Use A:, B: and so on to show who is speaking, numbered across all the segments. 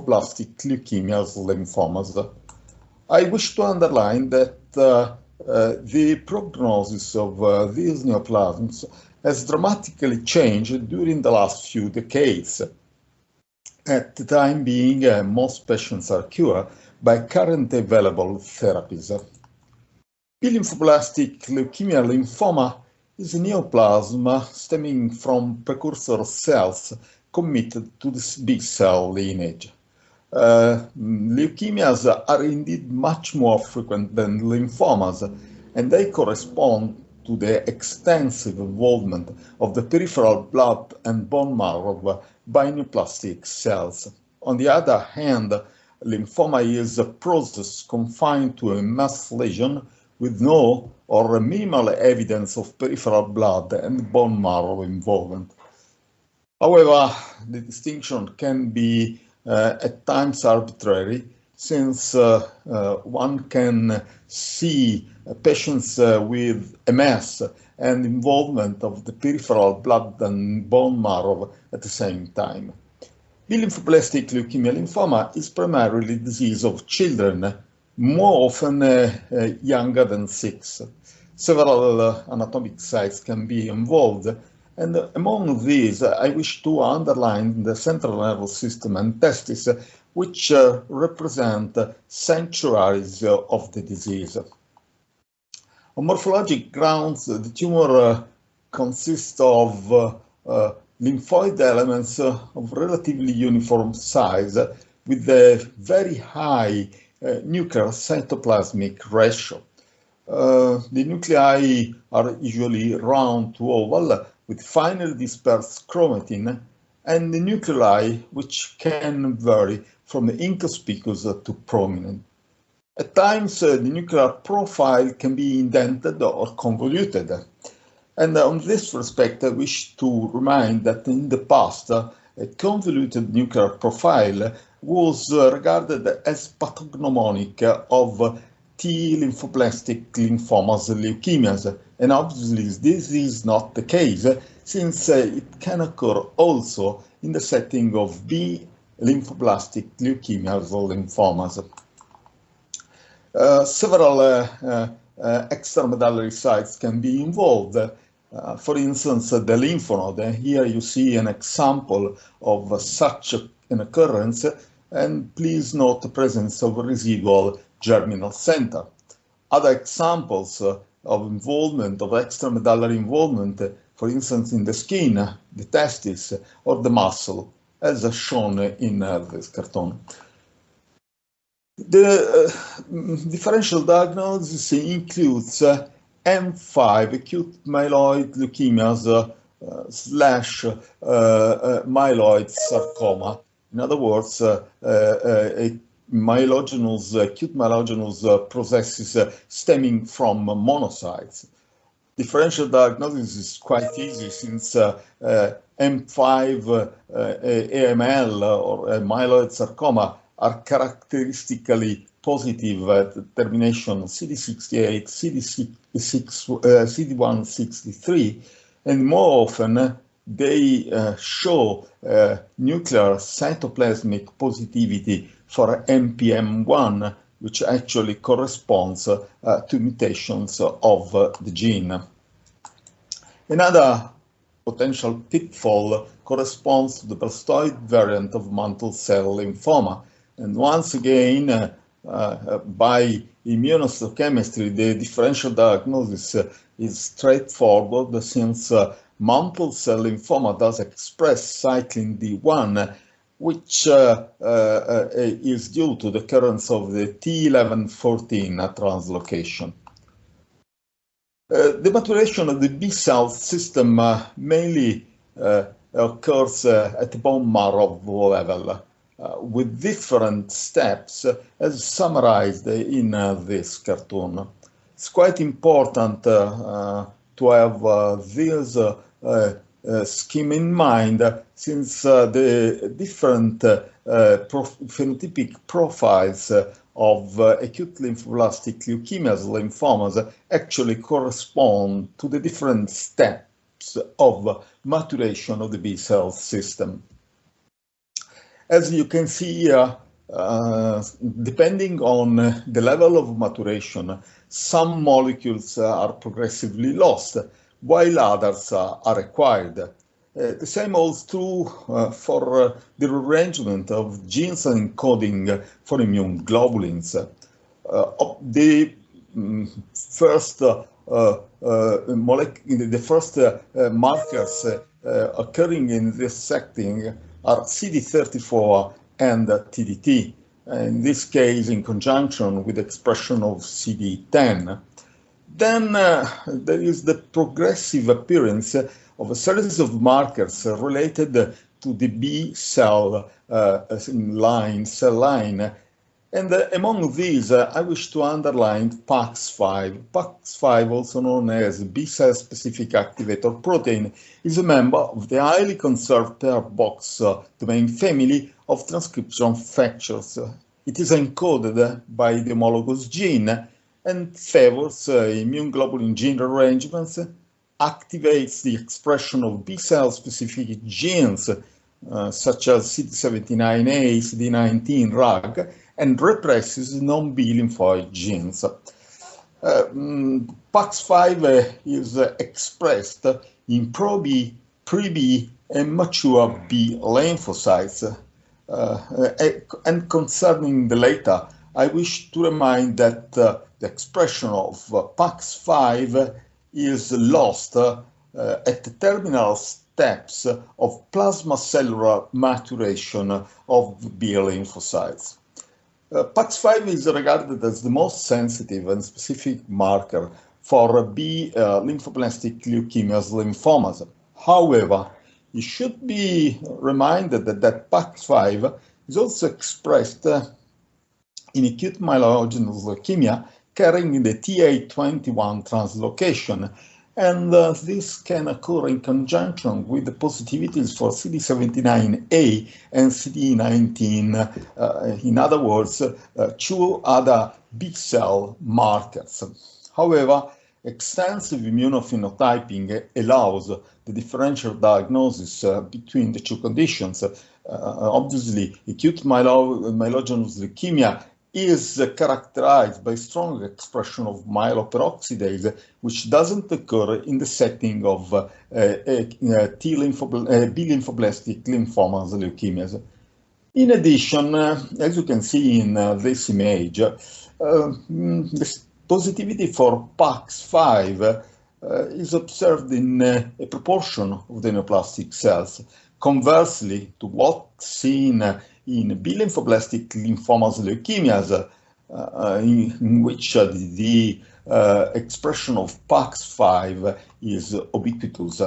A: lymphoblastic leukemias, lymphomas. I wish to underline that the prognosis of these neoplasms has dramatically changed during the last few decades. At the time being, most patients are cured by current available therapies. B-lymphoblastic leukemia lymphoma is a neoplasm stemming from precursor cells committed to the B-cell lineage. Leukemias are indeed much more frequent than lymphomas, and they correspond to the extensive involvement of the peripheral blood and bone marrow by neoplastic cells. On the other hand, lymphoma is a process confined to a mass lesion with no or minimal evidence of peripheral blood and bone marrow involvement. However, the distinction can be at times arbitrary, since one can see patients with MS and involvement of the peripheral blood and bone marrow at the same time. B-lymphoblastic leukemia lymphoma is primarily a disease of children, more often younger than 6. Several anatomic sites can be involved, and among these I wish to underline the central nervous system and testis, which represent sanctuaries of the disease. On morphologic grounds, the tumor consists of lymphoid elements of relatively uniform size with a very high nuclear cytoplasmic ratio. The nuclei are usually round to oval with finely dispersed chromatin, and the nuclei which can vary from inconspicuous to prominent. At times, the nuclear profile can be indented or convoluted. And on this respect, I wish to remind that in the past, a convoluted nuclear profile was regarded as pathognomonic of T lymphoblastic lymphomas leukemias, and obviously this is not the case, since it can occur also in the setting of B lymphoblastic leukemias or lymphomas. Several extramedullary sites can be involved. For instance, the lymph node. Here you see an example of such an occurrence, and please note the presence of a residual germinal center. Other examples of involvement, of extramedullary involvement, for instance, in the skin, the testis, or the muscle, as shown in this cartoon. The differential diagnosis includes M5 acute myeloid leukemias slash myeloid sarcoma. In other words, a acute myelogenous processes stemming from monocytes. Differential diagnosis is quite easy, since M5 AML or myeloid sarcoma are characteristically positive at termination CD68, CD163, and more often they show nuclear cytoplasmic positivity for NPM1, which actually corresponds to mutations of the gene. Another potential pitfall corresponds to the blastoid variant of mantle cell lymphoma. And once again, by immunohistochemistry, the differential diagnosis is straightforward, since mantle cell lymphoma does express cyclin D1, which is due to the occurrence of the T1114 translocation. The maturation of the B-cell system mainly occurs at the bone marrow level, with different steps as summarized in this cartoon. It's quite important to have this scheme in mind, since the different phenotypic profiles of acute lymphoblastic leukemias, lymphomas, actually correspond to the different steps of maturation of the B-cell system. As you can see here, depending on the level of maturation, some molecules are progressively lost, while others are acquired. The same holds true for the rearrangement of genes encoding for immune globulins. The first markers occurring in this setting are CD34 and TDT, in this case in conjunction with expression of CD10. Then there is the progressive appearance of a series of markers related to the B cell line. And among these, I wish to underline PAX5. PAX5, also known as B-cell specific activator protein, is a member of the highly conserved pair box domain family of transcription factors. It is encoded by the homologous gene and favors immune globulin gene rearrangements, activates the expression of B-cell specific genes such as CD79A, CD19, RAG, and represses non-B lymphoid genes. PAX5 is expressed in pro-B, pre-B, and mature B lymphocytes. And concerning the latter, I wish to remind that the expression of PAX5 is lost at the terminal steps of plasma cellular maturation of B lymphocytes. PAX5 is regarded as the most sensitive and specific marker for B lymphoblastic leukemias, lymphomas. However, it should be reminded that PAX5 is also expressed in acute myelogenous leukemia carrying the TA21 translocation, and this can occur in conjunction with the positivities for CD79A and CD19, in other words, two other B-cell markers. However, extensive immunophenotyping allows the differential diagnosis between the two conditions. Obviously, acute myelogenous leukemia is characterized by strong expression of myeloperoxidase, which doesn't occur in the setting of B lymphoblastic lymphomas leukemias. In addition, as you can see in this image, the positivity for PAX5 is observed in a proportion of the neoplastic cells, conversely to what's seen in B lymphoblastic lymphomas leukemias, in which the expression of PAX5 is ubiquitous.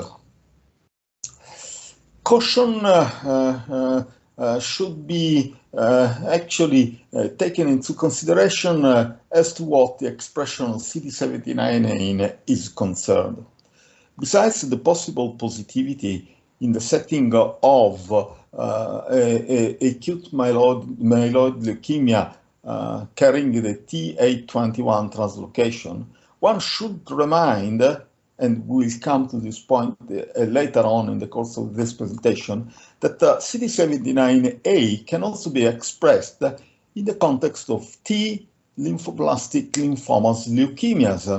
A: Caution should be actually taken into consideration as to what the expression of CD79A is concerned. Besides the possible positivity in the setting of acute myeloid leukemia carrying the TA21 translocation, one should remind, and we'll come to this point later on in the course of this presentation, that CD79A can also be expressed in the context of T lymphoblastic lymphomas leukemias.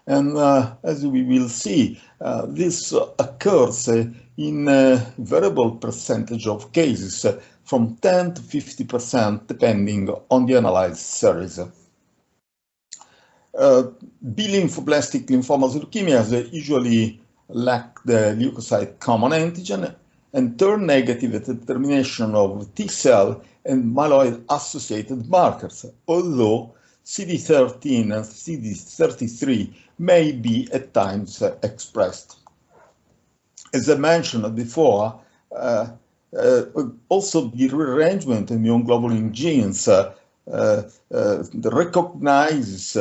A: And as we will see, this occurs in a variable percentage of cases, from 10 to 50%, depending on the analyzed series. B lymphoblastic lymphomas leukemias usually lack the leukocyte common antigen and turn negative at the determination of T cell and myeloid associated markers, although CD13 and CD33 may be at times expressed. As I mentioned before, also the rearrangement of immune globulin genes recognizes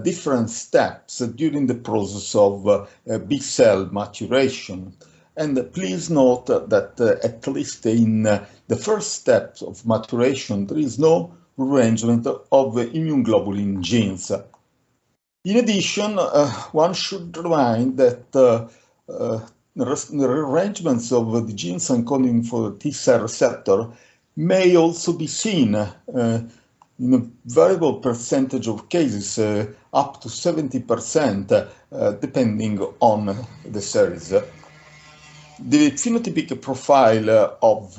A: different steps during the process of B-cell maturation. And please note that at least in the first steps of maturation, there is no rearrangement of immune globulin genes. In addition, one should remind that the rearrangements of the genes encoding for the T-cell receptor may also be seen in a variable percentage of cases, up to 70%, depending on the series. The phenotypic profile of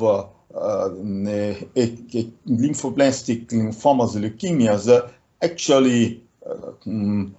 A: lymphoblastic lymphomas leukemias actually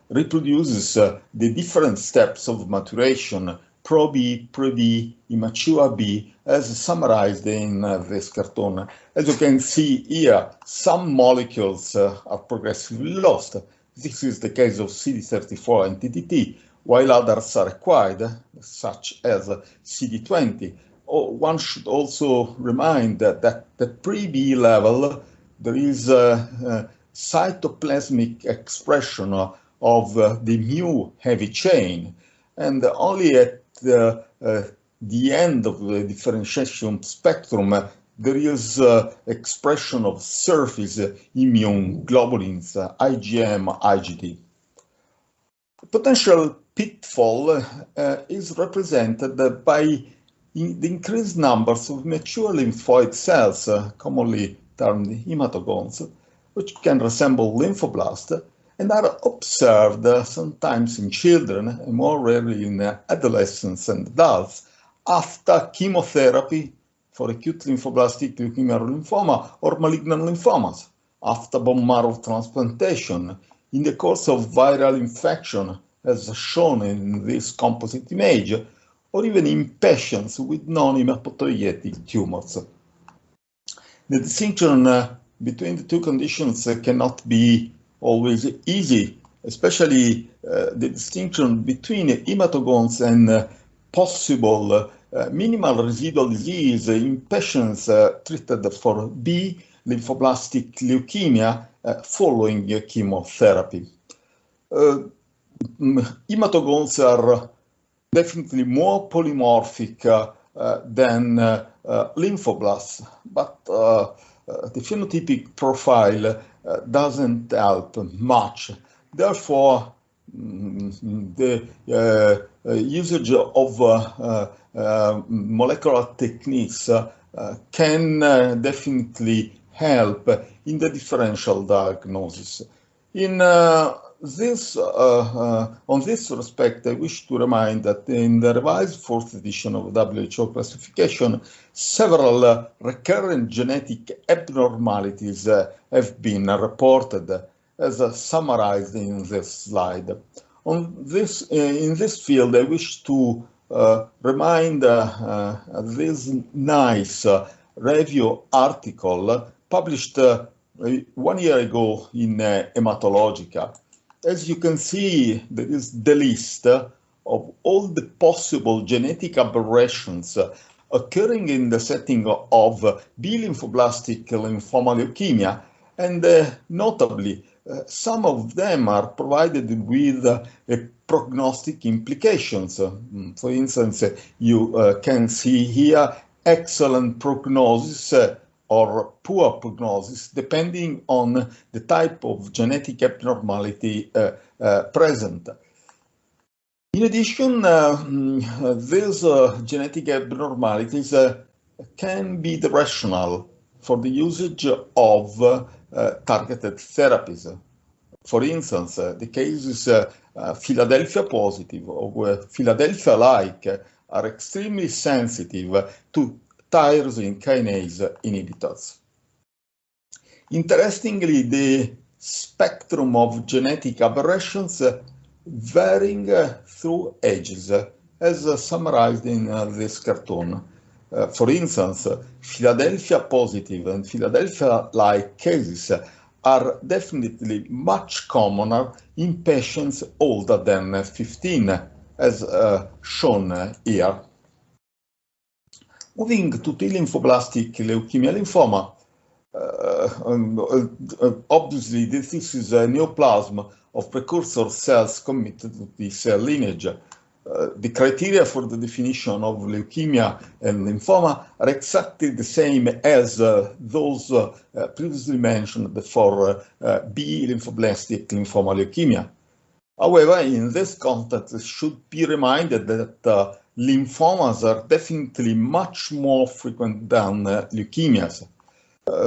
A: reproduces the different steps of maturation, pro-B, pre-B, immature B, as summarized in this cartoon. As you can see here, some molecules are progressively lost. This is the case of CD34 and TDT, while others are acquired, such as CD20. One should also remind that at the pre-B level, there is a cytoplasmic expression of the mu heavy chain, and only at the end of the differentiation spectrum, there is expression of surface immune globulins, IgM, IgD. Potential pitfall is represented by the increased numbers of mature lymphoid cells, commonly termed hematogones, which can resemble lymphoblasts, and are observed sometimes in children, and more rarely in adolescents and adults, after chemotherapy for acute lymphoblastic leukemia or lymphoma, or malignant lymphomas, after bone marrow transplantation, in the course of viral infection, as shown in this composite image, or even in patients with non-hematopoietic tumors. The distinction between the two conditions cannot be always easy, especially the distinction between hematogones and possible minimal residual disease in patients treated for B lymphoblastic leukemia following chemotherapy. Hematogones are definitely more polymorphic than lymphoblasts, but the phenotypic profile doesn't help much. Therefore, the usage of molecular techniques can definitely help in the differential diagnosis. On this respect, I wish to remind that in the revised 4th edition of WHO classification, several recurrent genetic abnormalities have been reported, as summarized in this slide. In this field, I wish to remind this nice review article published 1 year ago in Hematologica. As you can see, there is the list of all the possible genetic aberrations occurring in the setting of B lymphoblastic lymphoma leukemia, and notably, some of them are provided with prognostic implications. For instance, you can see here excellent prognosis or poor prognosis, depending on the type of genetic abnormality present. In addition, these genetic abnormalities can be the rationale for the usage of targeted therapies. For instance, the cases Philadelphia positive or Philadelphia-like are extremely sensitive to tyrosine kinase inhibitors. Interestingly, the spectrum of genetic aberrations varying through ages, as summarized in this cartoon. For instance, Philadelphia positive and Philadelphia-like cases are definitely much commoner in patients older than 15, as shown here. Moving to T lymphoblastic leukemia lymphoma, obviously this is a neoplasm of precursor cells committed to the cell lineage. The criteria for the definition of leukemia and lymphoma are exactly the same as those previously mentioned for B lymphoblastic lymphoma leukemia. However, in this context, it should be reminded that lymphomas are definitely much more frequent than leukemias.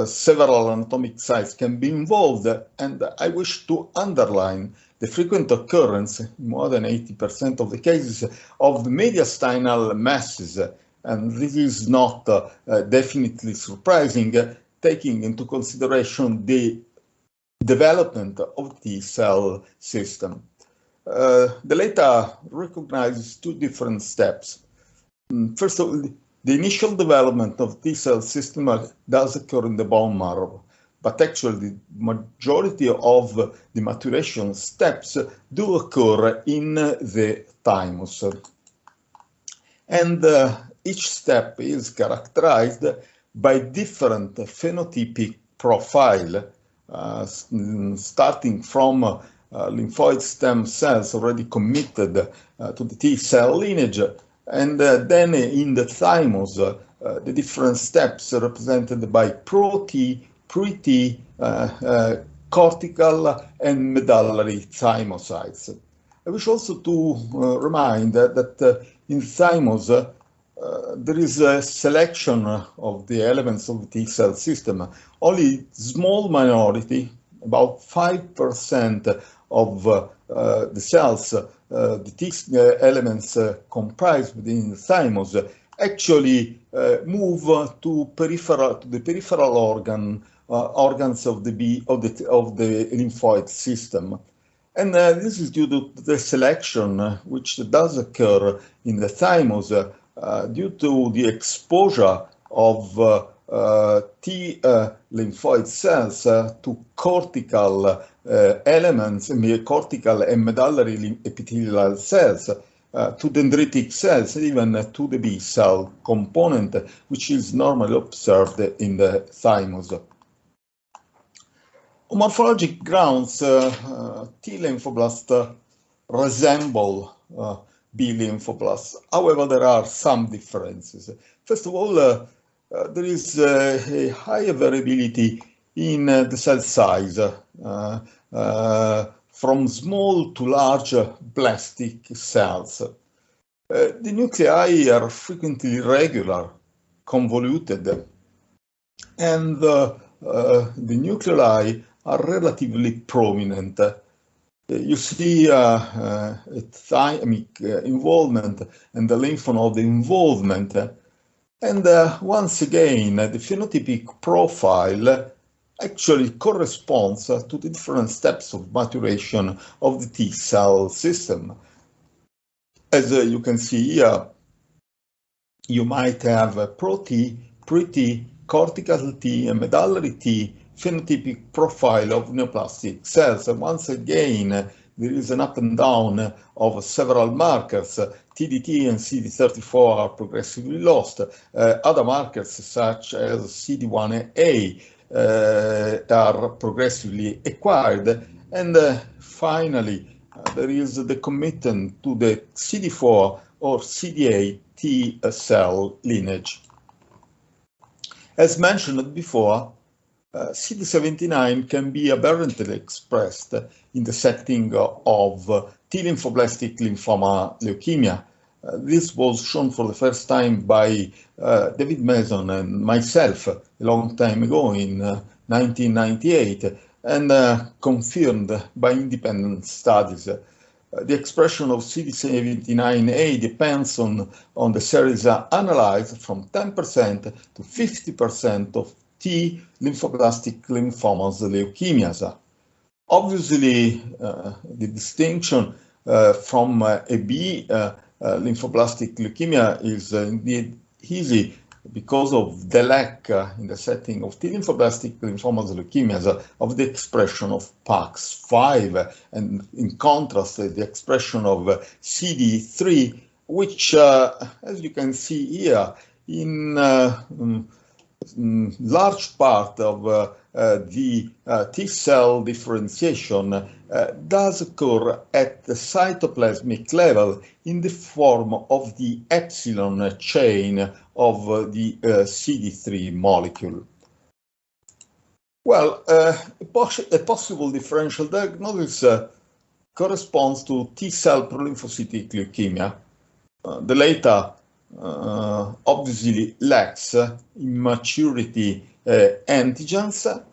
A: several anatomic sites can be involved, and I wish to underline the frequent occurrence, more than 80% of the cases, of the mediastinal masses, and this is not definitely surprising, taking into consideration the development of the T-cell system. The data recognizes two different steps. First of all, the initial development of T-cell system does occur in the bone marrow, but actually the majority of the maturation steps do occur in the thymus. And each step is characterized by different phenotypic profile, starting from lymphoid stem cells already committed to the T-cell lineage, and then in the thymus, the different steps represented by pro-T, pre-T, cortical and medullary thymocytes. I wish also to remind that in thymus, there is a selection of the elements of the T-cell system. Only small minority, about 5% of the cells, the T elements comprised within the thymus, actually move to the peripheral organs of the lymphoid system. And this is due to the selection which does occur in the thymus due to the exposure of T lymphoid cells to cortical elements, cortical and medullary epithelial cells, to dendritic cells, even to the B cell component, which is normally observed in the thymus. On morphologic grounds, T lymphoblasts resemble B lymphoblasts. However, there are some differences. First of all, there is a higher variability in the cell size, from small to large blastic cells. The nuclei are frequently irregular, convoluted, and the nuclei are relatively prominent. You see thymic involvement and the lymph node involvement. And once again, the phenotypic profile actually corresponds to the different steps of maturation of the T-cell system. As you can see here, you might have a pro-T, pre-T, cortical T, and medullary T phenotypic profile of neoplastic cells. And once again, there is an up and down of several markers. TDT and CD34 are progressively lost. Other markers, such as CD1A, are progressively acquired. And finally, there is the commitment to the CD4 or CD8 T cell lineage. As mentioned before, CD79 can be aberrantly expressed in the setting of T lymphoblastic lymphoma leukemia. This was shown for the first time by David Mason and myself a long time ago in 1998, and confirmed by independent studies. The expression of CD79A depends on the series analyzed from 10% to 50% of T lymphoblastic lymphomas leukemias. Obviously, the distinction from a B lymphoblastic leukemia is indeed easy because of the lack in the setting of T lymphoblastic lymphomas leukemias of the expression of PAX5, and in contrast, the expression of CD3, which, as you can see here, in large part of the T-cell differentiation does occur at the cytoplasmic level in the form of the epsilon chain of the CD3 molecule. Well, a possible differential diagnosis corresponds to T-cell prolymphocytic leukemia. The later obviously lacks immaturity antigens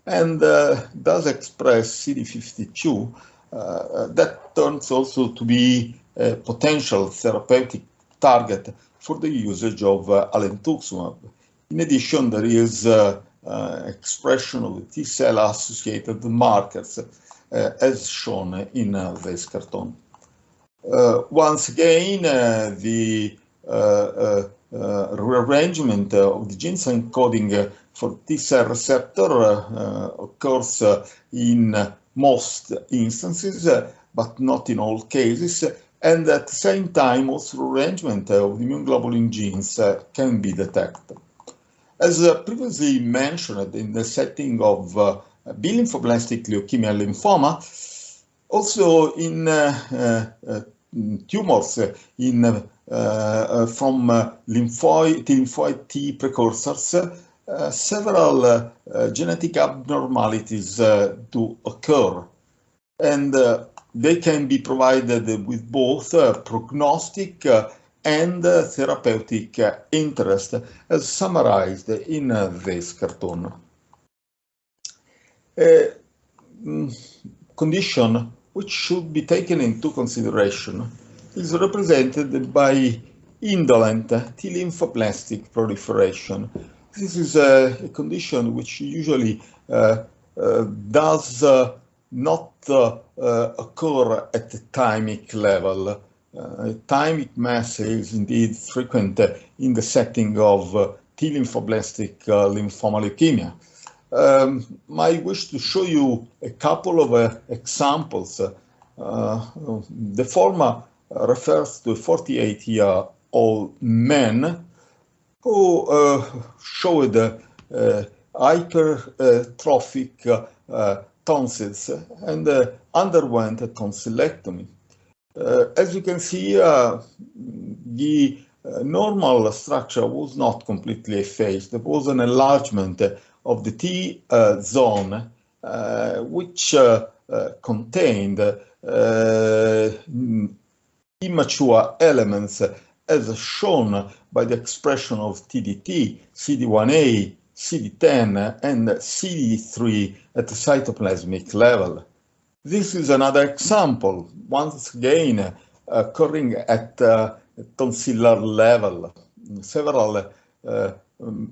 A: and does express CD52 that turns also to be a potential therapeutic target for the usage of alemtuzumab. In addition, there is expression of T-cell associated markers as shown in this cartoon. Once again, the rearrangement of the genes encoding for T-cell receptor occurs in most instances, but not in all cases. And at the same time, also rearrangement of the immune globulin genes can be detected. As previously mentioned in the setting of B-lymphoblastic leukemia lymphoma, also in tumors from lymphoid T precursors, several genetic abnormalities do occur, and they can be provided with both prognostic and therapeutic interest, as summarized in this cartoon. A condition which should be taken into consideration is represented by indolent T-lymphoblastic proliferation. This is a condition which usually does not occur at the thymic level. Thymic mass is indeed frequent in the setting of T-lymphoblastic lymphoma leukemia. I wish to show you a couple of examples. The former refers to a 48-year-old man who showed hypertrophic tonsils and underwent a tonsillectomy. As you can see, the normal structure was not completely effaced. There was an enlargement of the T zone, which contained immature elements as shown by the expression of TDT, CD1A, CD10, and CD3 at the cytoplasmic level. This is another example, once again occurring at tonsillar level. Several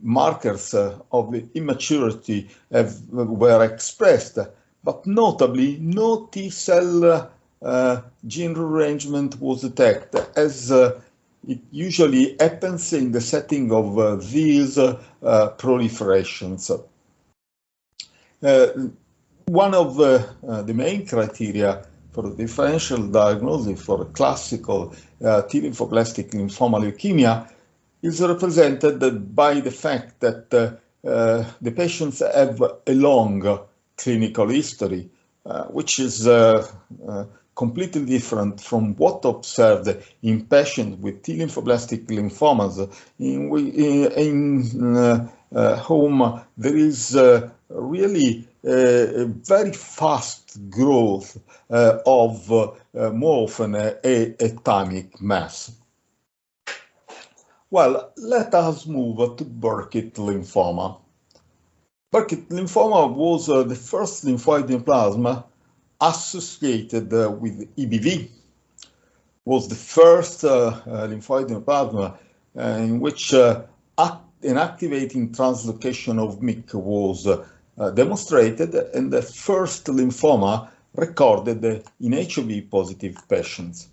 A: markers of immaturity were expressed, but notably no T-cell gene rearrangement was detected, as it usually happens in the setting of these proliferations. One of the main criteria for the differential diagnosis for classical T-lymphoblastic lymphoma leukemia is represented by the fact that the patients have a long clinical history, which is completely different from what observed in patients with T-lymphoblastic lymphomas, in whom there is really a very fast growth of more often a thymic mass. Well, let us move to Burkitt lymphoma. Burkitt lymphoma was the first lymphoid neoplasm associated with EBV. Was the first lymphoid neoplasm in which an activating translocation of MYC was demonstrated, and the first lymphoma recorded in HIV-positive patients.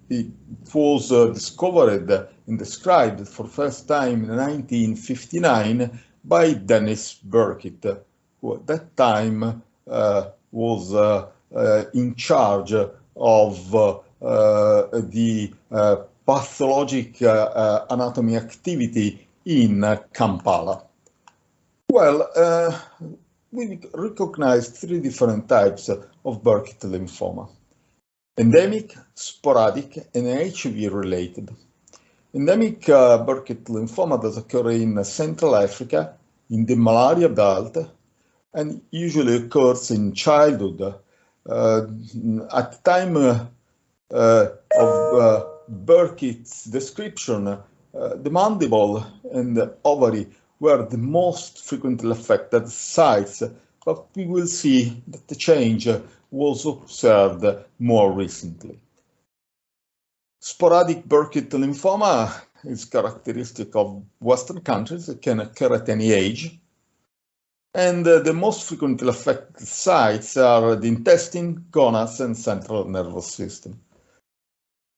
A: It was discovered and described for the first time in 1959 by Dennis Burkitt, who at that time was in charge of the pathologic anatomy activity in Kampala. Well, we recognized three different types of Burkitt lymphoma: endemic, sporadic, and HIV-related. Endemic Burkitt lymphoma does occur in Central Africa, in the malaria belt, and usually occurs in childhood. At the time of Burkitt's description, the mandible and the ovary were the most frequently affected sites, but we will see that the change was observed more recently. Sporadic Burkitt lymphoma is characteristic of Western countries. It can occur at any age. And the most frequently affected sites are the intestine, gonads, and central nervous system.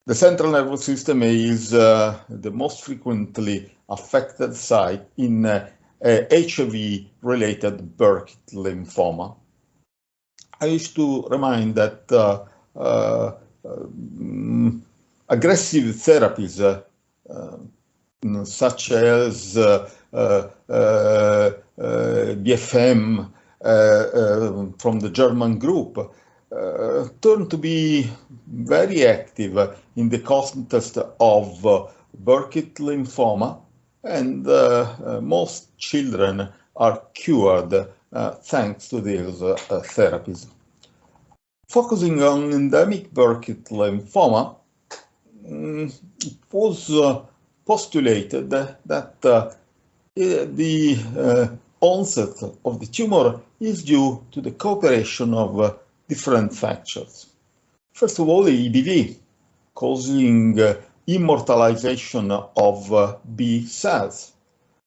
A: The central nervous system is the most frequently affected site in HIV-related Burkitt lymphoma. I wish to remind that aggressive therapies such as BFM from the German group turned to be very active in the context of Burkitt lymphoma, and most children are cured thanks to these therapies. Focusing on endemic Burkitt lymphoma, it was postulated that the onset of the tumor is due to the cooperation of different factors. First of all, EBV, causing immortalization of B cells.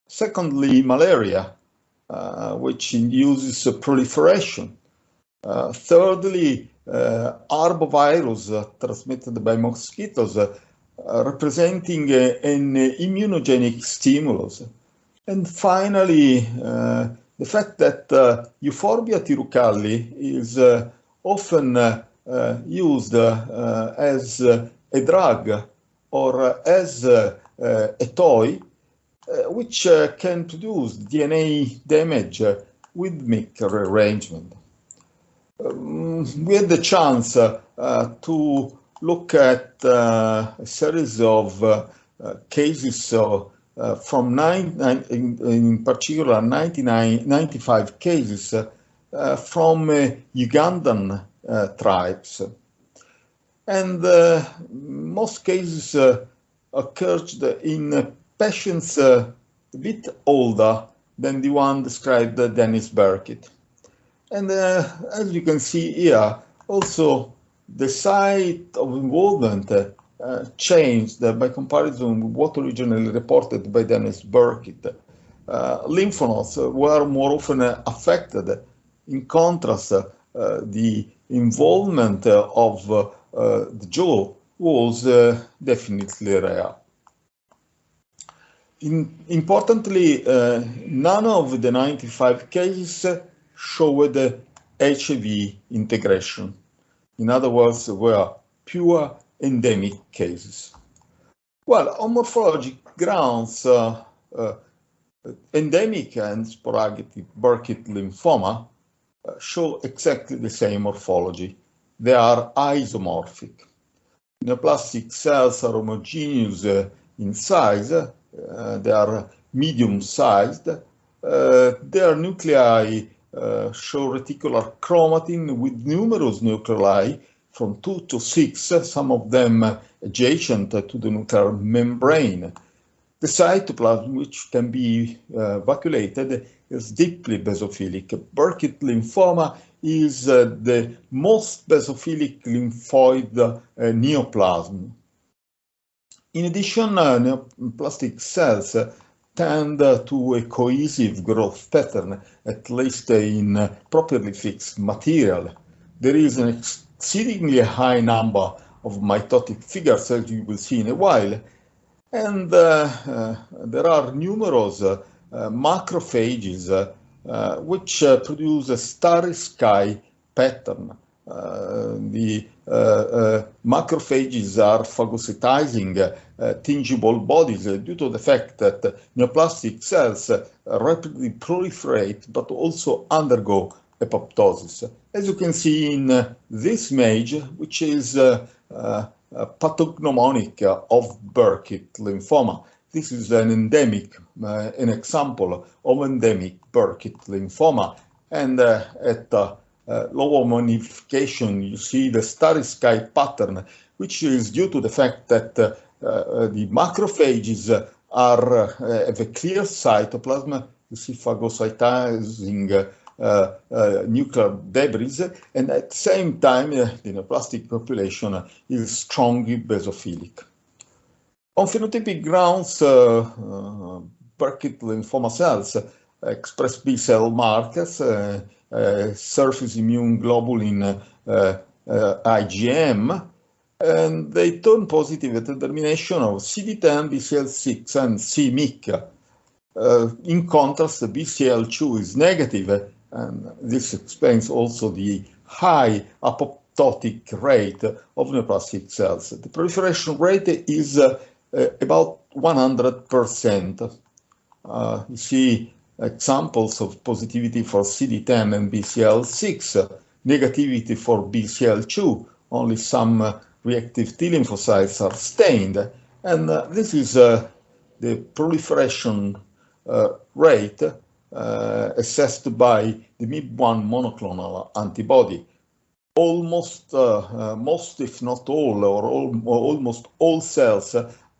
A: Secondly, malaria, which induces proliferation. Thirdly, arbovirus transmitted by mosquitoes, representing an immunogenic stimulus. And finally, the fact that Euphorbia tirucalli is often used as a drug or as a toy, which can produce DNA damage with MYC rearrangement. We had the chance to look at a series of cases from in particular 95 cases from Ugandan tribes. And most cases occurred in patients a bit older than the one described by Dennis Burkitt. And as you can see here, also the site of involvement changed by comparison with what originally reported by Dennis Burkitt. Lymph nodes were more often affected. In contrast, the involvement of the jaw was definitely rare. Importantly, none of the 95 cases showed HIV integration. In other words, were pure endemic cases. Well, on morphologic grounds, endemic and sporadic Burkitt lymphoma show exactly the same morphology. They are isomorphic. Neoplastic cells are homogeneous in size. They are medium-sized. Their nuclei show reticular chromatin with numerous nuclei from 2 to 6, some of them adjacent to the nuclear membrane. The cytoplasm, which can be vacuolated, is deeply basophilic. Burkitt lymphoma is the most basophilic lymphoid neoplasm. In addition, neoplastic cells tend to a cohesive growth pattern, at least in properly fixed material. There is an exceedingly high number of mitotic figures, as you will see in a while, and there are numerous macrophages which produce a starry sky pattern. The macrophages are phagocytizing tingible bodies due to the fact that neoplastic cells rapidly proliferate but also undergo apoptosis. As you can see in this image, which is pathognomonic of Burkitt lymphoma. This is an an example of endemic Burkitt lymphoma, and at lower magnification, you see the starry sky pattern, which is due to the fact that the macrophages have a clear cytoplasm. You see phagocytizing nuclear debris, and at the same time, the neoplastic population is strongly basophilic. On phenotypic grounds, Burkitt lymphoma cells express B-cell markers, surface immune globulin IgM, and they turn positive at the termination of CD10, BCL6, and c-MYC. In contrast, the BCL2 is negative, and this explains also the high apoptotic rate of neoplastic cells. The proliferation rate is about 100%. You see examples of positivity for CD10 and BCL6, negativity for BCL2, only some reactive T lymphocytes are stained, and this is the proliferation rate assessed by the MIB1 monoclonal antibody. Almost, most if not all, or almost all cells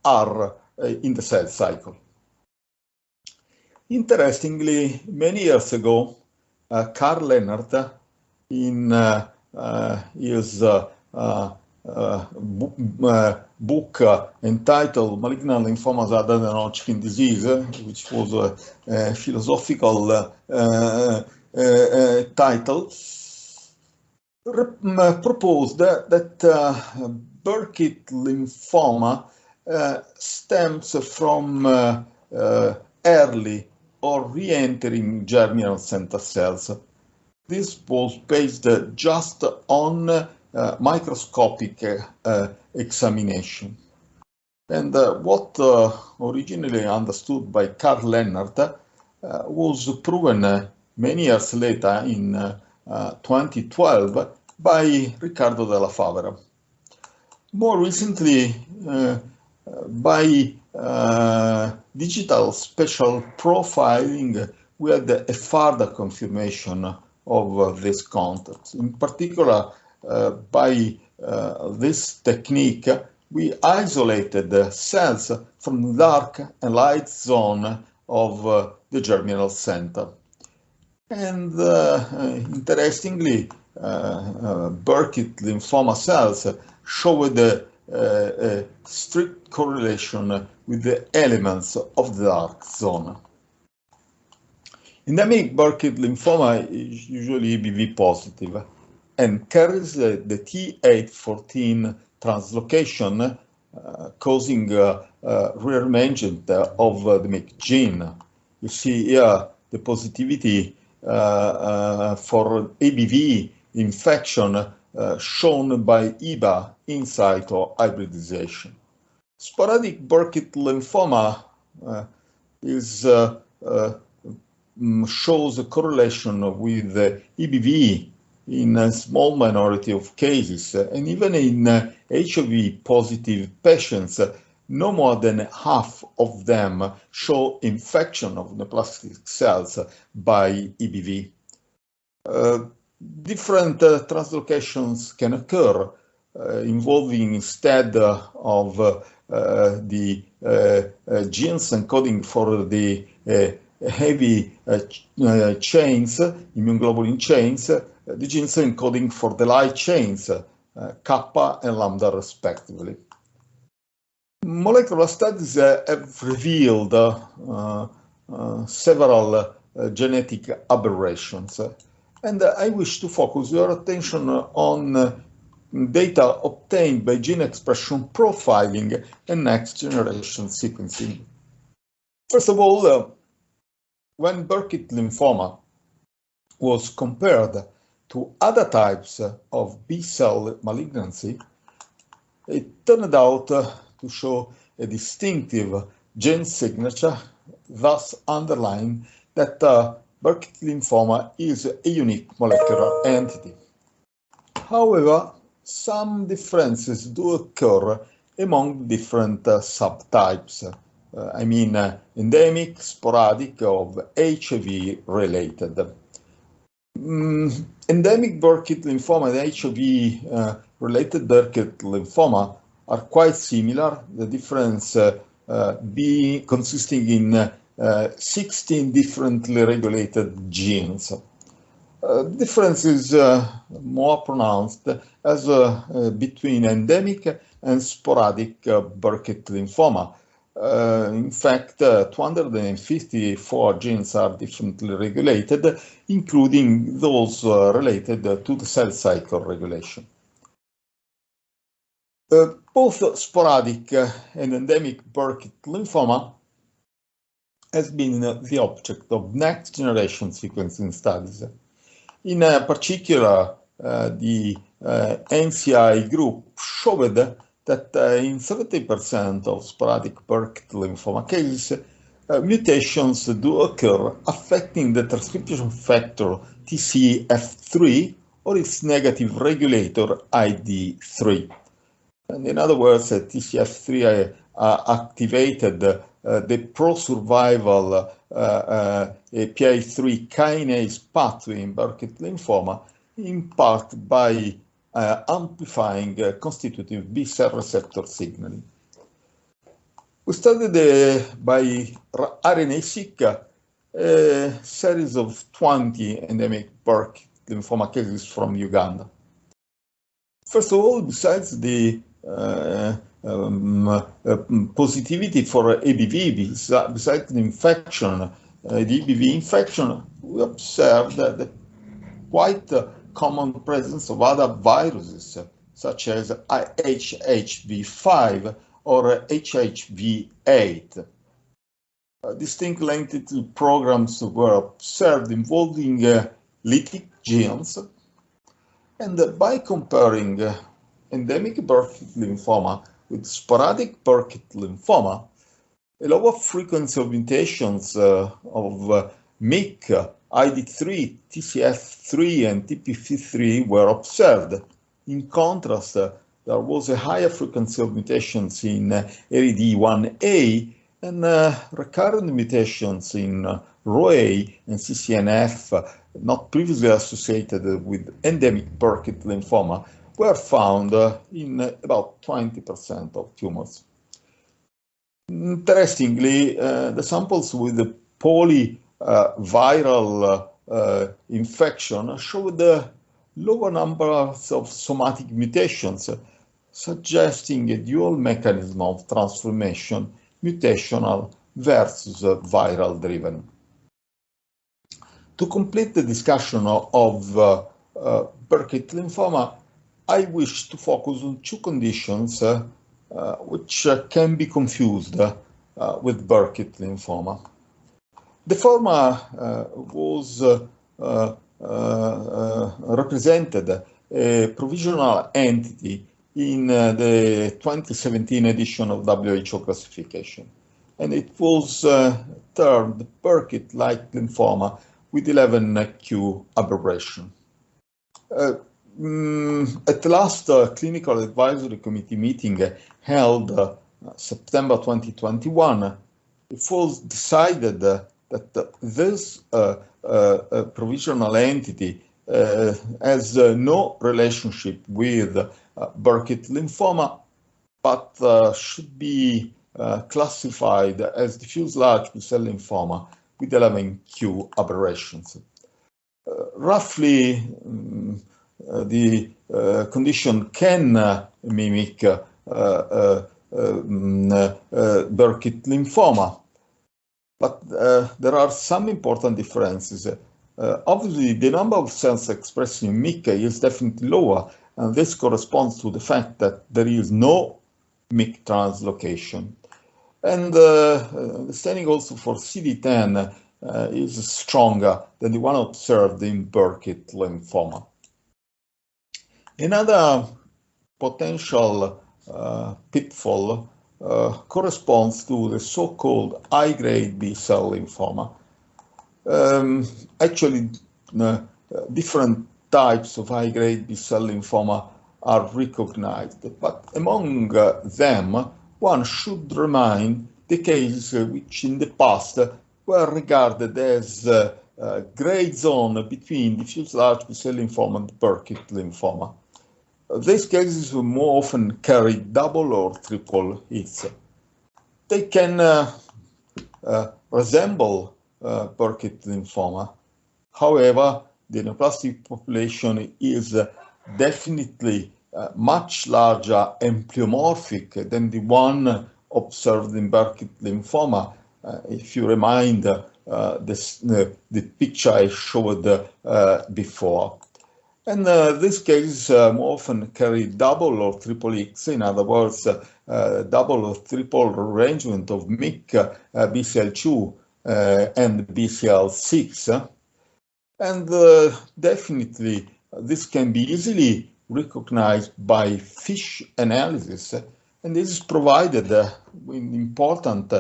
A: are in the cell cycle. Interestingly, many years ago, Karl Lennart, in his book entitled Malignant Lymphomas Other than Hodgkin Disease, which was a philosophical title, proposed that Burkitt lymphoma stems from early or re-entering germinal center cells. This was based just on microscopic examination. And what originally understood by Karl Lennart was proven many years later in 2012 by Riccardo della Favera. More recently, by digital spatial profiling, we had a further confirmation of this concept. In particular, by this technique, we isolated the cells from the dark and light zone of the germinal center. And interestingly, Burkitt lymphoma cells showed a strict correlation with the elements of the dark zone. Endemic Burkitt lymphoma is usually EBV positive and carries the T814 translocation, causing rearrangement of the MYC gene. You see here the positivity for EBV infection shown by EBA in situ hybridization. Sporadic Burkitt lymphoma shows a correlation with EBV in a small minority of cases, and even in HIV positive patients, no more than half of them show infection of neoplastic cells by EBV. Different translocations can occur, involving instead of the genes encoding for the heavy chains, immune globulin chains, the genes encoding for the light chains, kappa and lambda respectively. Molecular studies have revealed several genetic aberrations, and I wish to focus your attention on data obtained by gene expression profiling and next-generation sequencing. First of all, when Burkitt lymphoma was compared to other types of B-cell malignancy, it turned out to show a distinctive gene signature, thus underlying that Burkitt lymphoma is a unique molecular entity. However, some differences do occur among different subtypes. I mean, endemic, sporadic, of HIV related. Endemic Burkitt lymphoma and HIV-related Burkitt lymphoma are quite similar, the difference being consisting in 16 differently regulated genes. The difference is more pronounced as between endemic and sporadic Burkitt lymphoma. In fact, 254 genes are differently regulated, including those related to the cell cycle regulation. Both sporadic and endemic Burkitt lymphoma has been the object of next-generation sequencing studies. In particular, the NCI group showed that in 70% of sporadic Burkitt lymphoma cases, mutations do occur affecting the transcription factor TCF3 or its negative regulator ID3. And in other words, TCF3 activated the pro-survival PI3 kinase pathway in Burkitt lymphoma, in part by amplifying constitutive B-cell receptor signaling. We studied by RNA-seq a series of 20 endemic Burkitt lymphoma cases from Uganda. First of all, besides the positivity for EBV, besides the infection, the EBV infection, we observed the quite common presence of other viruses, such as HHV5 or HHV8. Distinct lenticle programs were observed involving lytic genes, and by comparing endemic Burkitt lymphoma with sporadic Burkitt lymphoma, a lower frequency of mutations of MYC, ID3, TCF3, and TP53 were observed. In contrast, there was a higher frequency of mutations in ARID1A and recurrent mutations in ROA and CCNF, not previously associated with endemic Burkitt lymphoma, were found in about 20% of tumors. Interestingly, the samples with the polyviral infection showed lower numbers of somatic mutations, suggesting a dual mechanism of transformation, mutational versus viral driven. To complete the discussion of Burkitt lymphoma, I wish to focus on two conditions which can be confused with Burkitt lymphoma. The former was represented a provisional entity in the 2017 edition of WHO classification, and it was termed Burkitt-like lymphoma with 11q aberration. At the last Clinical Advisory Committee meeting held September 2021, it was decided that this provisional entity has no relationship with Burkitt lymphoma, but should be classified as diffuse large B-cell lymphoma with 11q aberrations. Roughly, the condition can mimic Burkitt lymphoma, but there are some important differences. Obviously, the number of cells expressing MYC is definitely lower, and this corresponds to the fact that there is no MYC translocation. And the staining also for CD10 is stronger than the one observed in Burkitt lymphoma. Another potential pitfall corresponds to the so-called high-grade B-cell lymphoma. Actually, different types of high-grade B-cell lymphoma are recognized, but among them, one should remind the cases which in the past were regarded as gray zone between diffuse large B-cell lymphoma and Burkitt lymphoma. These cases more often carry double or triple hits. They can resemble Burkitt lymphoma. However, the neoplastic population is definitely much larger and pleomorphic than the one observed in Burkitt lymphoma. If you remind the picture I showed before. And these cases more often carry double or triple X, in other words, double or triple arrangement of MYC, BCL2, and BCL6. And definitely, this can be easily recognized by FISH analysis, and this is provided with important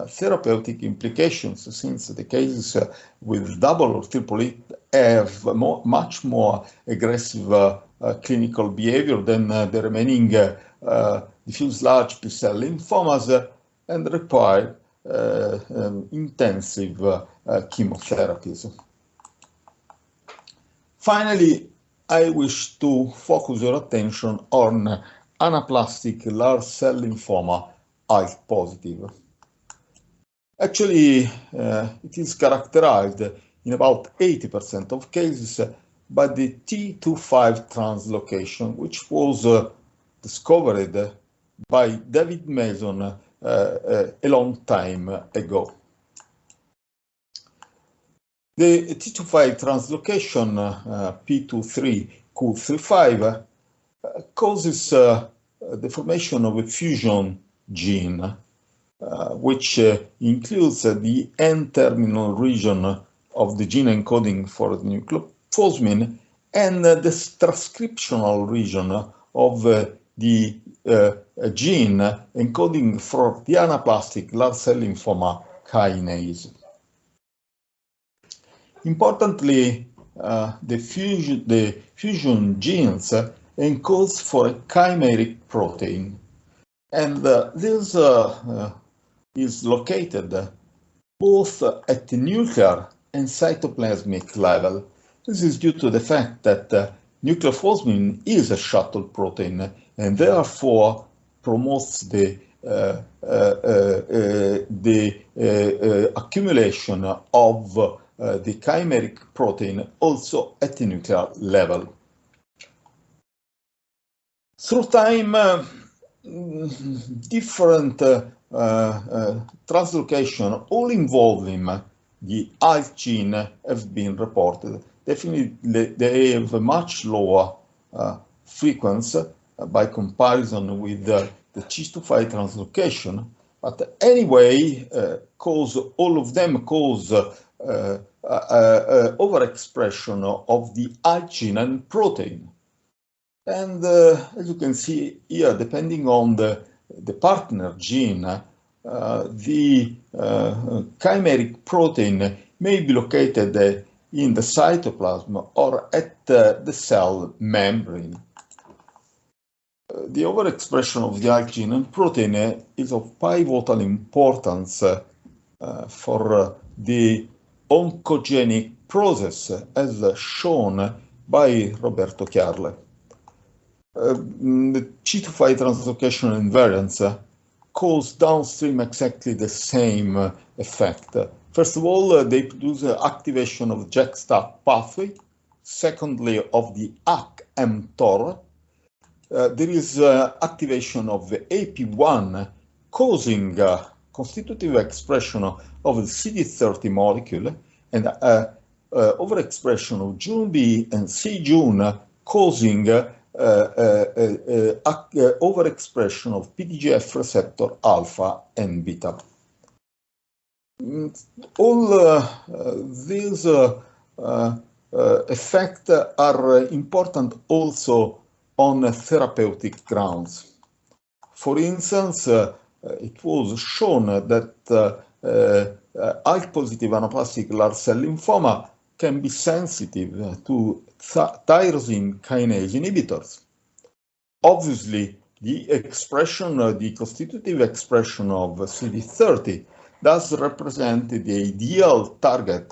A: therapeutic implications, since the cases with double or triple hit have much more aggressive clinical behavior than the remaining diffuse large B-cell lymphomas and require intensive chemotherapies. Finally, I wish to focus your attention on anaplastic large cell lymphoma ALK positive. Actually, it is characterized in about 80% of cases by the T25 translocation, which was discovered by David Mason a long time ago. The T25 translocation P23Q35 causes the formation of a fusion gene, which includes the N-terminal region of the gene encoding for the nucleophosmin and the transcriptional region of the gene encoding for the anaplastic large cell lymphoma kinase. Importantly, the fusion genes encodes for a chimeric protein, and this is located both at the nuclear and cytoplasmic level. This is due to the fact that nucleophosmin is a shuttle protein and therefore promotes the accumulation of the chimeric protein also at the nuclear level. Through time, different translocation, all involving the ALK gene, have been reported. Definitely, they have a much lower frequency by comparison with the T25 translocation, but anyway, all of them cause overexpression of the ALK gene and protein. And as you can see here, depending on the partner gene, the chimeric protein may be located in the cytoplasm or at the cell membrane. The overexpression of the ALK gene and protein is of pivotal importance for the oncogenic process, as shown by Roberto Chiarle. The T25 translocation invariants cause downstream exactly the same effect. First of all, they produce activation of JAK-STAT pathway. Secondly, of the ACK-mTOR. There is activation of the AP1, causing constitutive expression of the CD30 molecule, and overexpression of JUNB and c-Jun, causing overexpression of PDGF receptor alpha and beta. All these effects are important also on therapeutic grounds. For instance, it was shown that ALK-positive anaplastic large cell lymphoma can be sensitive to tyrosine kinase inhibitors. Obviously, the constitutive expression of CD30 does represent the ideal target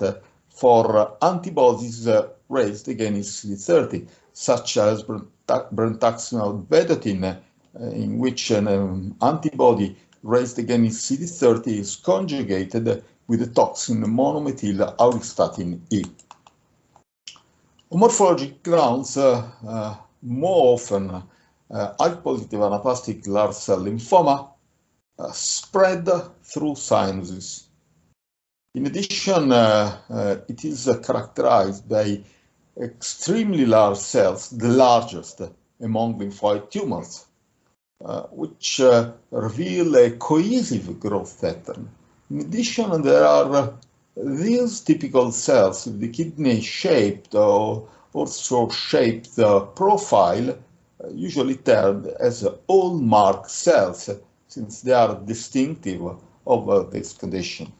A: for antibodies raised against CD30, such as brentuximab vedotin, in which an antibody raised against CD30 is conjugated with the toxin monomethyl auristatin E. On morphologic grounds, more often, ALK-positive anaplastic large cell lymphoma spread through sinuses. In addition, it is characterized by extremely large cells, the largest among lymphoid tumors, which reveal a cohesive growth pattern. In addition, there are these typical cells with the kidney-shaped or also shaped profile, usually termed as hallmark cells, since they are distinctive of this condition.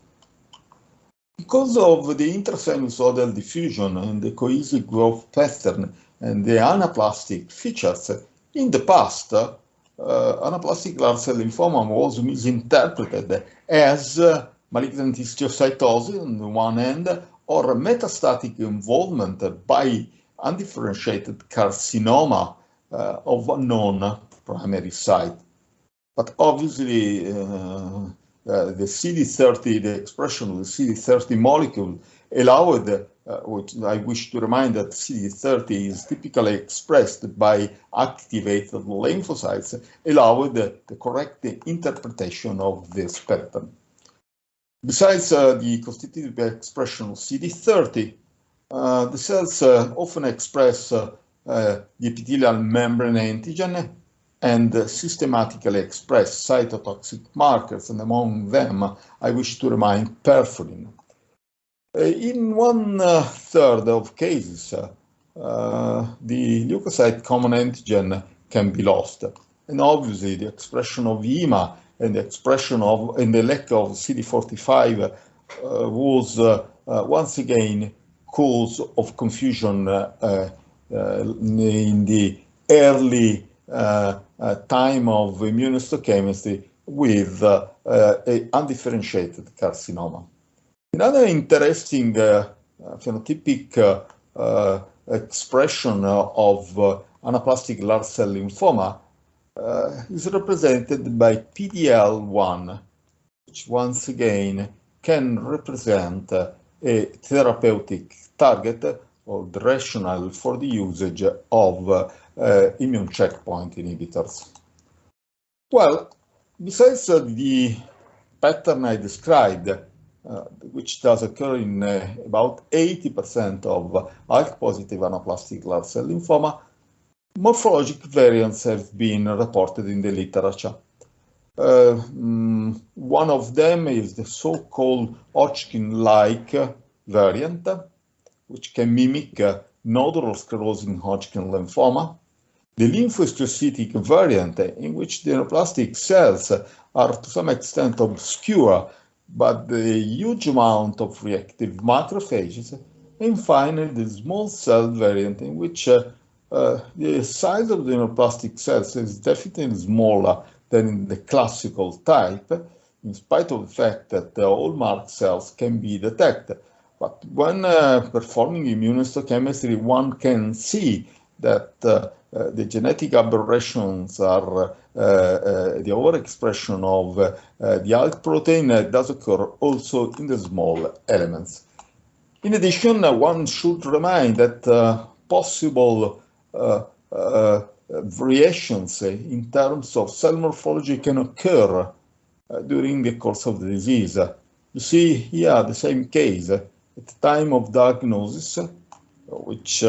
A: Because of the intrasinusoidal diffusion and the cohesive growth pattern and the anaplastic features, in the past, anaplastic large cell lymphoma was misinterpreted as malignant histiocytosis on the one hand, or metastatic involvement by undifferentiated carcinoma of unknown primary site. But obviously, the CD30, the expression of the CD30 molecule allowed, which I wish to remind that CD30 is typically expressed by activated lymphocytes, allowed the correct interpretation of this pattern. Besides the constitutive expression of CD30, the cells often express the epithelial membrane antigen and systematically express cytotoxic markers, and among them, I wish to remind perforin. In 1/3 of cases, the leukocyte common antigen can be lost, and obviously the expression of EMA and the expression of and the lack of CD45 was once again cause of confusion in the early time of immunohistochemistry with undifferentiated carcinoma. Another interesting phenotypic expression of anaplastic large cell lymphoma is represented by PDL1, which once again can represent a therapeutic target or the rationale for the usage of immune checkpoint inhibitors. Well, besides the pattern I described, which does occur in about 80% of ALK-positive anaplastic large cell lymphoma, morphologic variants have been reported in the literature. One of them is the so-called Hodgkin-like variant, which can mimic nodular sclerosing Hodgkin lymphoma. The lymphohistiocytic variant, in which the anaplastic cells are to some extent obscure, but the huge amount of reactive macrophages. And finally, the small cell variant, in which the size of the anaplastic cells is definitely smaller than in the classical type, in spite of the fact that the hallmark cells can be detected. But when performing immunohistochemistry, one can see that the genetic aberrations are the overexpression of the ALK protein does occur also in the small elements. In addition, one should remind that possible variations in terms of cell morphology can occur during the course of the disease. You see here the same case at the time of diagnosis, which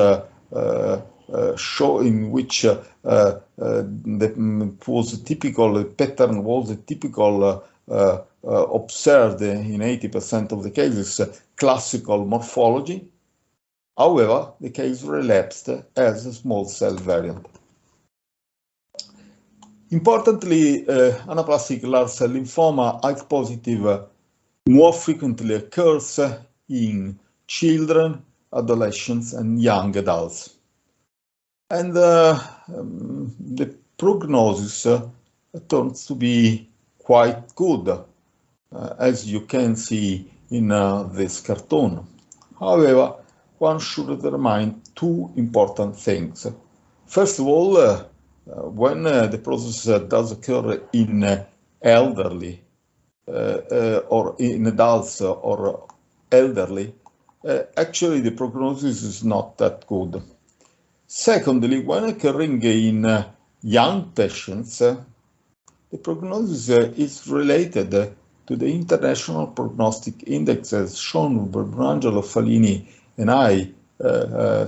A: show in which was a typical pattern was a typical observed in 80% of the cases classical morphology. However, the case relapsed as a small cell variant. Importantly, anaplastic large cell lymphoma, ALK-positive, more frequently occurs in children, adolescents, and young adults. And the prognosis turns to be quite good, as you can see in this cartoon. However, one should determine two important things. First of all, when the process does occur in elderly or in adults or elderly, actually the prognosis is not that good. Secondly, when occurring in young patients, the prognosis is related to the International Prognostic Index as shown by Brunangelo, Fallini and I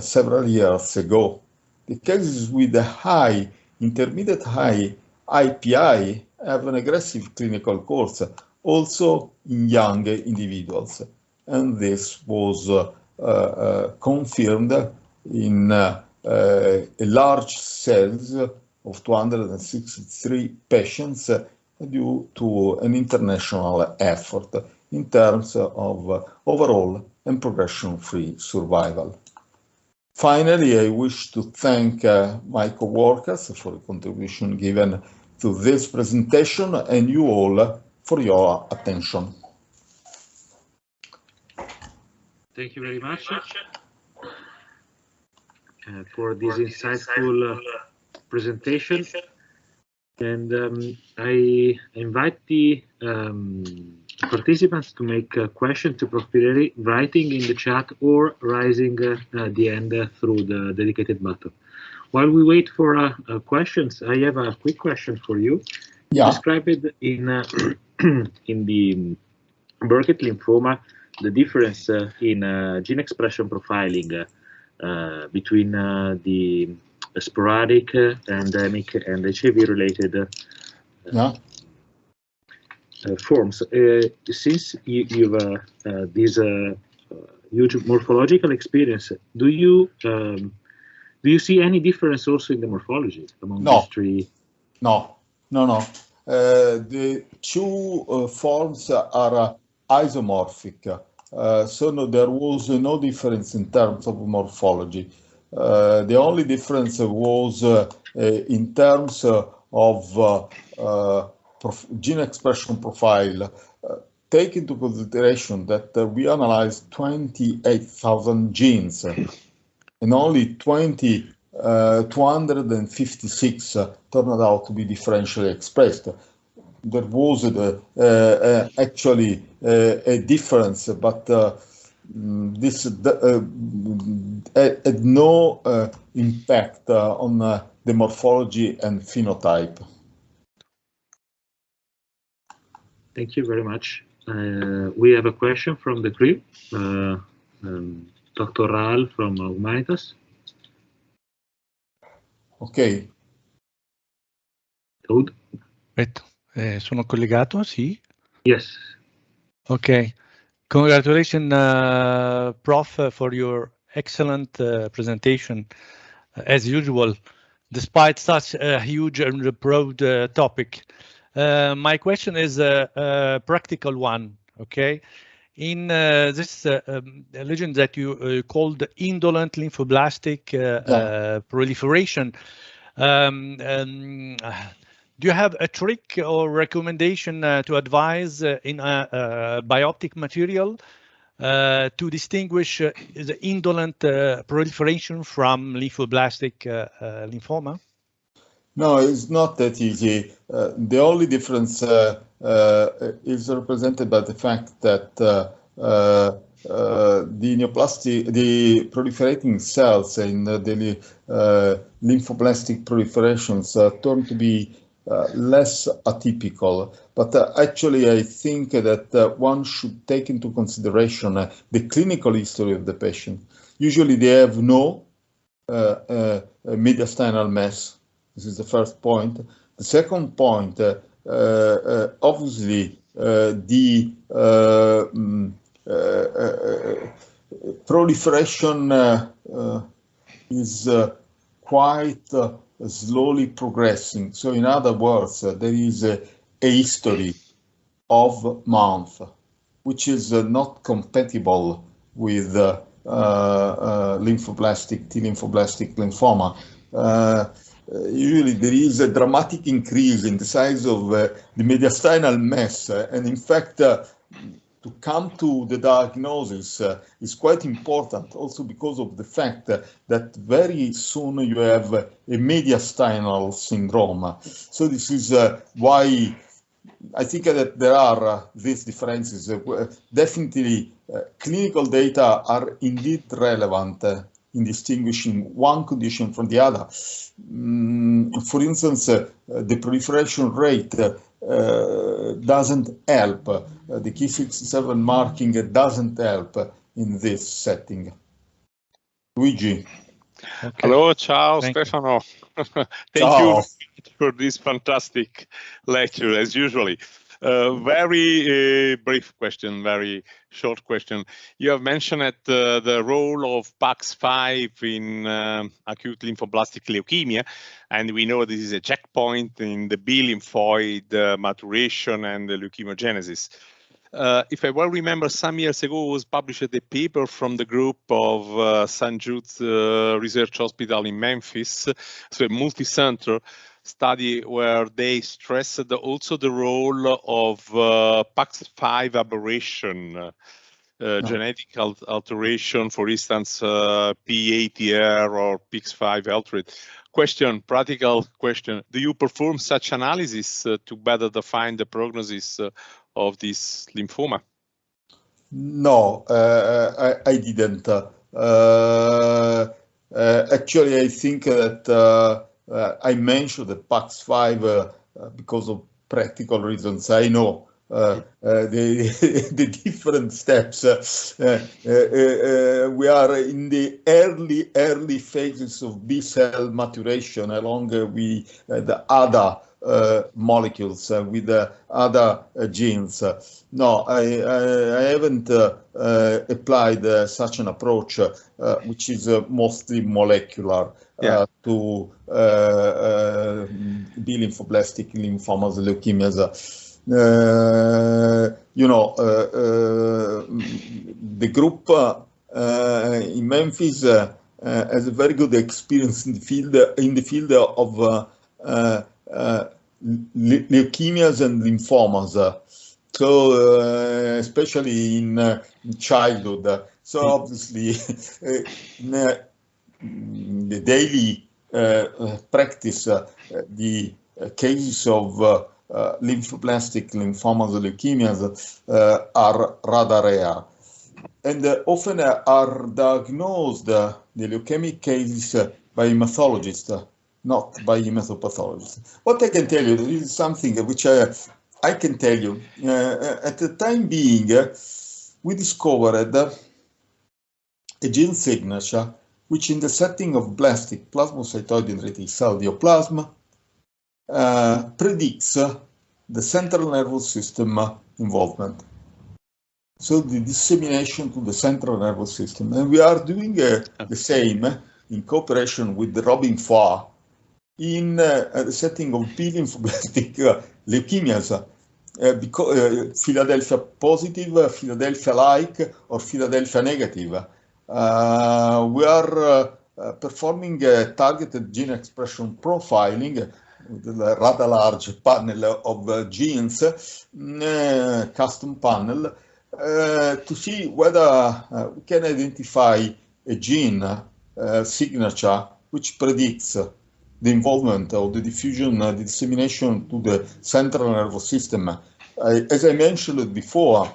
A: several years ago. The cases with a high, intermediate high IPI have an aggressive clinical course, also in young individuals. And this was confirmed in a large cells of 263 patients due to an international effort in terms of overall and progression-free survival. Finally, I wish to thank my co-workers for the contribution given to this presentation and you all for your attention.
B: Thank you very much for this insightful presentation. And I invite the participants to make questions to Prof. Pileri, writing in the chat or raising at the end through the dedicated button. While we wait for questions, I have a quick question for you.
A: Yeah.
B: You described in the Burkitt lymphoma the difference in gene expression profiling between the sporadic, endemic, and HIV-related forms. Since you've this huge morphological experience, do you see any difference also in the morphology among these three?
A: No. The two forms are isomorphic, so no, there was no difference in terms of morphology. The only difference was in terms of gene expression profile. Take into consideration that we analyzed 28,000 genes and only 256 turned out to be differentially expressed. There was actually a difference, but this had no impact on the morphology and phenotype.
B: Thank you very much. We have a question from the crew. Dr. Raal from Humanitas.
A: Ok.
B: Toad?
C: Aspetta, sono collegato, sì?
B: Yes.
C: Okay. Congratulations, Prof, for your excellent presentation, as usual, despite such a huge and broad topic. My question is a practical one, okay? In this lesion that you called indolent lymphoblastic proliferation, do you have a trick or recommendation to advise in a bioptic material to distinguish the indolent proliferation from lymphoblastic lymphoma?
A: No, it's not that easy. The only difference is represented by the fact that the proliferating cells in the lymphoblastic proliferations turn to be less atypical. But actually, I think that one should take into consideration the clinical history of the patient. Usually, they have no mediastinal mass. This is the first point. The second point, obviously, the proliferation is quite slowly progressing. So in other words, there is a history of months, which is not compatible with lymphoblastic, T-lymphoblastic lymphoma. Usually there is a dramatic increase in the size of the mediastinal mass, and in fact, to to come to the diagnosis is quite important, also because of the fact that very soon you have a mediastinal syndrome. So this is why I think that there are these differences. Definitely, clinical data are indeed relevant in distinguishing one condition from the other. For instance, the proliferation rate doesn't help. The Ki67 marking doesn't help in this setting. Luigi.
D: Okay. Hello, ciao, Stefano. Thank you for this fantastic lecture, as usually. Very brief question, very short question. You have mentioned the role of PAX5 in acute lymphoblastic leukemia, and we know this is a checkpoint in the B lymphoid maturation and the leukemogenesis. If I well remember, some years ago was published a paper from the group of St. Jude's Research Hospital in Memphis, so a multi-center study where they stressed also the role of PAX5 aberration, genetic alteration, for instance, P80R or PIX5 altered. Question, practical question, do you perform such analysis to better define the prognosis of this lymphoma?
A: No, I didn't. Actually, I think that I mentioned the PAX5 because of practical reasons. I know the different steps. We are in the early phases of B cell maturation along with the other molecules, with the other genes. No, I haven't applied such an approach, which is mostly molecular. To B lymphoblastic lymphomas, leukemias. The group in Memphis has a very good experience in the field of leukemias and lymphomas. So especially in childhood. So obviously. The daily practice, the cases of lymphoblastic lymphomas or leukemias are rather rare. And often are diagnosed, the leukemic cases, by hematologists, not by hematopathologists. What I can tell you, this is something which I can tell you. At the time being, we discovered a gene signature which in the setting of blastic plasmacytoid dendritic cell neoplasm predicts the central nervous system involvement. So the dissemination to the central nervous system. And we are doing the same in cooperation with Robin Farr in the setting of B lymphoblastic leukemias, because Philadelphia positive, Philadelphia-like, or Philadelphia negative. We are performing targeted gene expression profiling with a rather large panel of genes, custom panel, to see whether we can identify a gene signature which predicts the involvement of the diffusion, the dissemination to the central nervous system. As I mentioned before,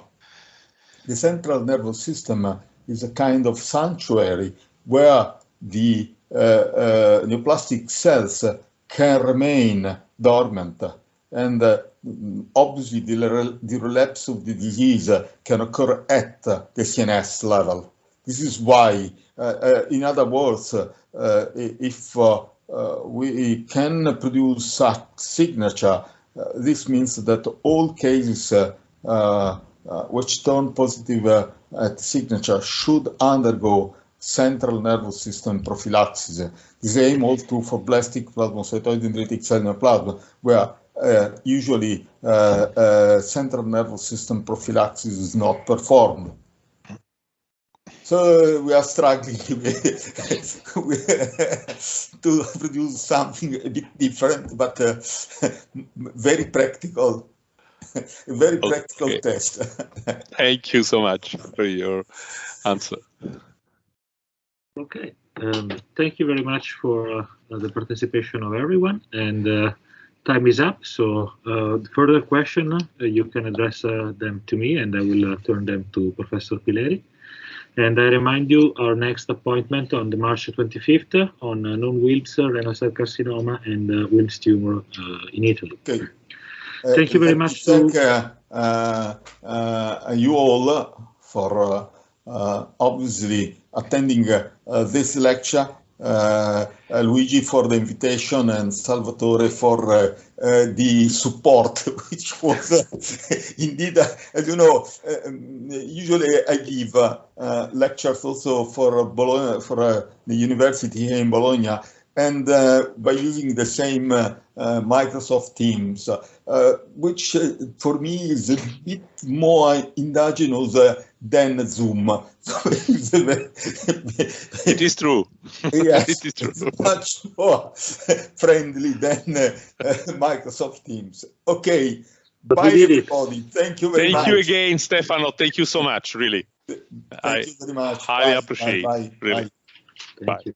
A: the central nervous system is a kind of sanctuary where the neoplastic cells can remain dormant, and obviously the relapse of the disease can occur at the CNS level. This is why, in other words, if we can produce such signature, this means that all cases which turn positive at signature should undergo central nervous system prophylaxis. The same holds true for blastic plasmacytoid dendritic cell neoplasm, where usually central nervous system prophylaxis is not performed. So we are struggling to produce something a bit different, but very practical. a very practical test.
D: Thank you so much for your answer.
B: Okay, thank you very much for the participation of everyone, and time is up. So further question, you can address them to me, and I will turn them to Professor Pileri. And I remind you, our next appointment on the March 25th on non-Wilms renal cell carcinoma and Wilms tumor in Italy.
A: Okay.
B: Thank you very much.
A: Thank you all for obviously attending this lecture. Luigi for the invitation and Salvatore for the support, which was indeed, as you know, usually I give lectures also for Bologna, for the university here in Bologna, and by using the same Microsoft Teams, which for me is a bit more indigenous than Zoom. So
D: it is true.
A: Yes,
D: it is true.
A: It's much more friendly than Microsoft Teams. Okay,
B: but
A: bye everybody. Thank you very much.
D: Thank you again, Stefano. Thank you so much, really.
A: Thank you very much.
D: Highly
A: Bye.
D: appreciate
A: Bye.
D: it, really.
B: Thank you.